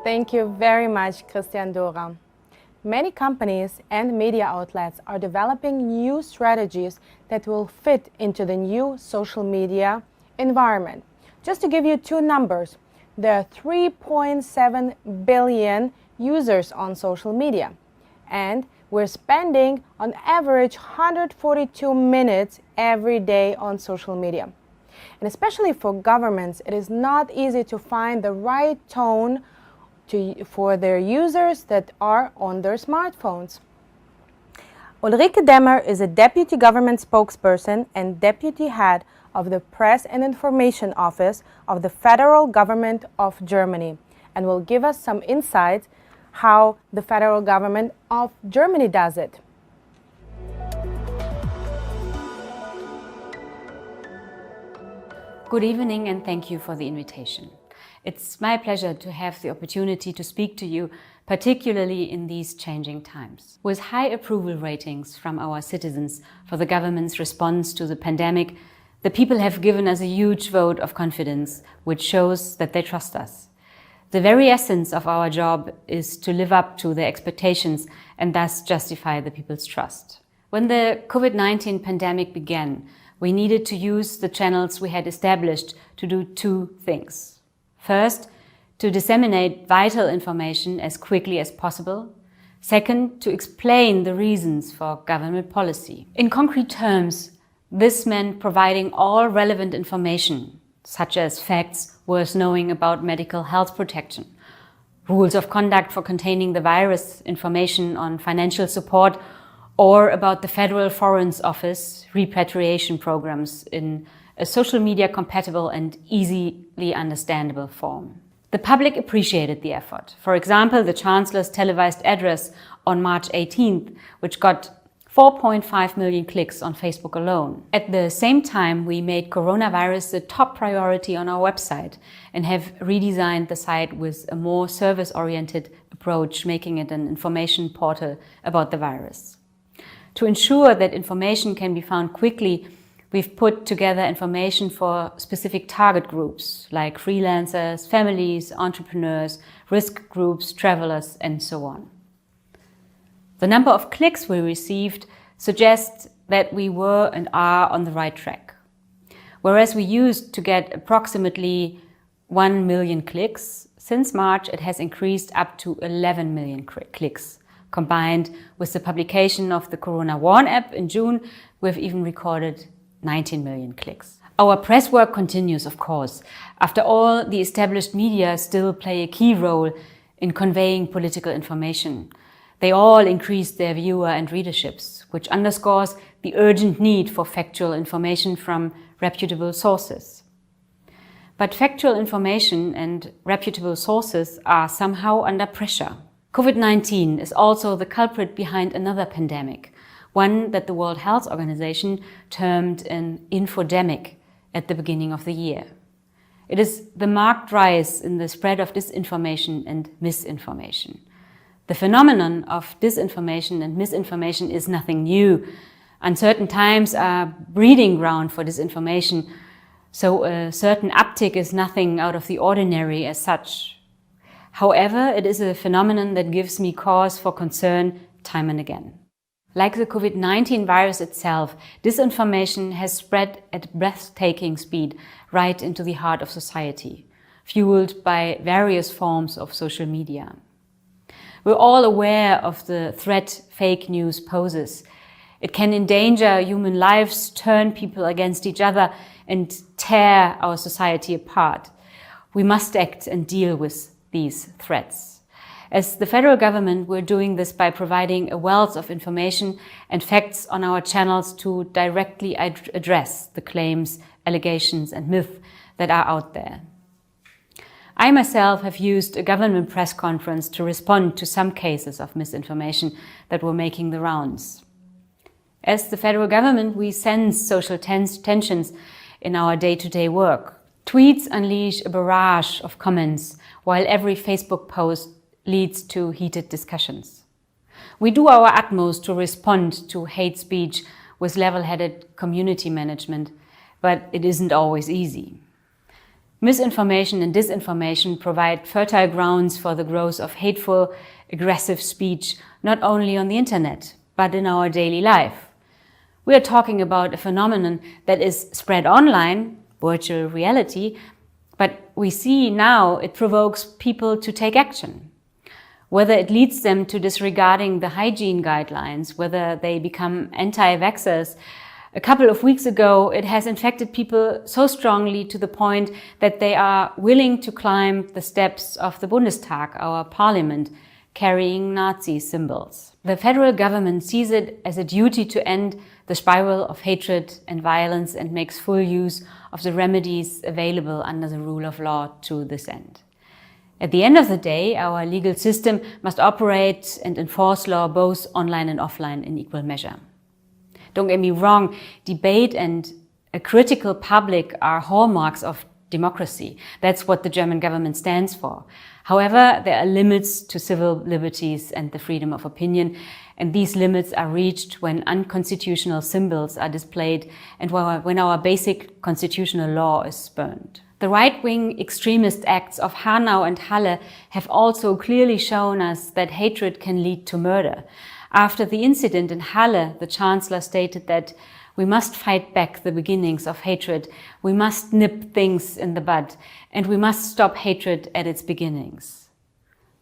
Thank you very much, Christian Dora. Many companies and media outlets are developing new strategies that will fit into the new social media environment. Just to give you two numbers, there are 3.7 billion users on social media, and we're spending on average 142 minutes every day on social media. And especially for governments, it is not easy to find the right tone for their users that are on their smartphones. Ulrike Demmer is a deputy government spokesperson and deputy head of the Press and Information Office of the Federal Government of Germany, and will give us some insights how the federal government of Germany does it. Good evening and thank you for the invitation. It's my pleasure to have the opportunity to speak to you, particularly in these changing times. With high approval ratings from our citizens for the government's response to the pandemic, the people have given us a huge vote of confidence, which shows that they trust us. The very essence of our job is to live up to their expectations and thus justify the people's trust. When the COVID-19 pandemic began, we needed to use the channels we had established to do two things. First, to disseminate vital information as quickly as possible. Second, to explain the reasons for government policy. In concrete terms, this meant providing all relevant information, such as facts worth knowing about medical health protection, rules of conduct for containing the virus, information on financial support, or about the Federal Foreign Office repatriation programs in a social media compatible and easily understandable form. The public appreciated the effort. For example, the Chancellor's televised address on March 18th, which got 4.5 million clicks on Facebook alone. At the same time, we made coronavirus the top priority on our website and have redesigned the site with a more service-oriented approach, making it an information portal about the virus. To ensure that information can be found quickly, we've put together information for specific target groups like freelancers, families, entrepreneurs, risk groups, travelers, and so on. The number of clicks we received suggests that we were and are on the right track. Whereas we used to get approximately 1 million clicks, since March it has increased up to 11 million clicks. Combined with the publication of the Corona Warn app in June, we've even recorded 19 million clicks. Our press work continues, of course. After all, the established media still play a key role in conveying political information. They all increased their viewer and readerships, which underscores the urgent need for factual information from reputable sources. But factual information and reputable sources are somehow under pressure. COVID-19 is also the culprit behind another pandemic, one that the World Health Organization termed an infodemic at the beginning of the year. It is the marked rise in the spread of disinformation and misinformation. The phenomenon of disinformation and misinformation is nothing new. Uncertain times are breeding ground for disinformation, so a certain uptick is nothing out of the ordinary as such. However, it is a phenomenon that gives me cause for concern time and again. Like the COVID-19 virus itself, disinformation has spread at breathtaking speed right into the heart of society, fueled by various forms of social media. We're all aware of the threat fake news poses. It can endanger human lives, turn people against each other, and tear our society apart. We must act and deal with these threats. As the federal government, we're doing this by providing a wealth of information and facts on our channels to directly address the claims, allegations, and myths that are out there. I myself have used a government press conference to respond to some cases of misinformation that were making the rounds. As the federal government, we sense social tensions in our day-to-day work. Tweets unleash a barrage of comments, while every Facebook post leads to heated discussions. We do our utmost to respond to hate speech with level-headed community management, but it isn't always easy. Misinformation and disinformation provide fertile grounds for the growth of hateful, aggressive speech, not only on the internet, but in our daily life. We are talking about a phenomenon that is spread online, virtual reality, but we see now it provokes people to take action. Whether it leads them to disregarding the hygiene guidelines, whether they become anti-vaxxers. A couple of weeks ago, it has infected people so strongly to the point that they are willing to climb the steps of the Bundestag, our parliament, carrying Nazi symbols. The federal government sees it as a duty to end the spiral of hatred and violence and makes full use of the remedies available under the rule of law to this end. At the end of the day, our legal system must operate and enforce law both online and offline in equal measure. Don't get me wrong, debate and a critical public are hallmarks of democracy. That's what the German government stands for. However, there are limits to civil liberties and the freedom of opinion, and these limits are reached when unconstitutional symbols are displayed and when our basic constitutional law is spurned. The right-wing extremist acts of Hanau and Halle have also clearly shown us that hatred can lead to murder. After the incident in Halle, the Chancellor stated that we must fight back the beginnings of hatred, we must nip things in the bud, and we must stop hatred at its beginnings.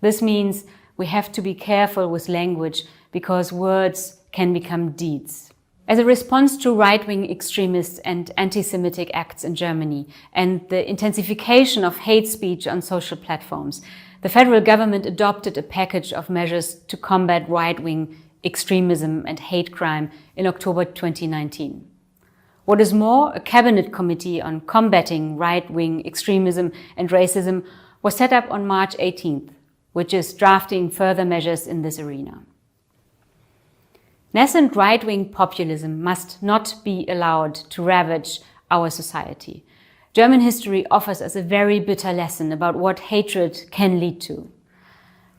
This means we have to be careful with language because words can become deeds. As a response to right-wing extremist and anti-Semitic acts in Germany and the intensification of hate speech on social platforms, the federal government adopted a package of measures to combat right-wing extremism and hate crime in October 2019. What is more, a cabinet committee on combating right-wing extremism and racism was set up on March 18th, which is drafting further measures in this arena. Nascent right-wing populism must not be allowed to ravage our society. German history offers us a very bitter lesson about what hatred can lead to.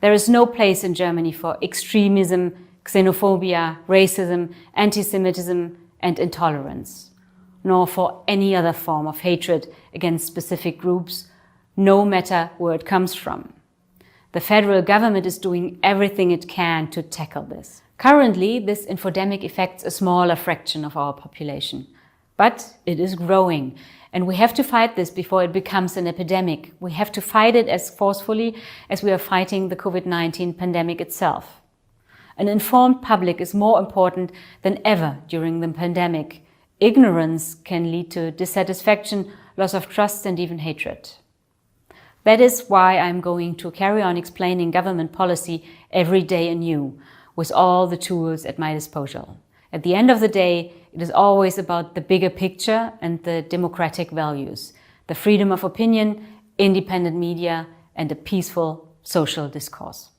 There is no place in Germany for extremism, xenophobia, racism, anti-Semitism, and intolerance, nor for any other form of hatred against specific groups, no matter where it comes from. The federal government is doing everything it can to tackle this. Currently, this infodemic affects a smaller fraction of our population, but it is growing, and we have to fight this before it becomes an epidemic. We have to fight it as forcefully as we are fighting the COVID-19 pandemic itself. An informed public is more important than ever during the pandemic. Ignorance can lead to dissatisfaction, loss of trust, and even hatred. That is why I'm going to carry on explaining government policy every day anew, with all the tools at my disposal. At the end of the day, it is always about the bigger picture and the democratic values, the freedom of opinion, independent media, and a peaceful social discourse.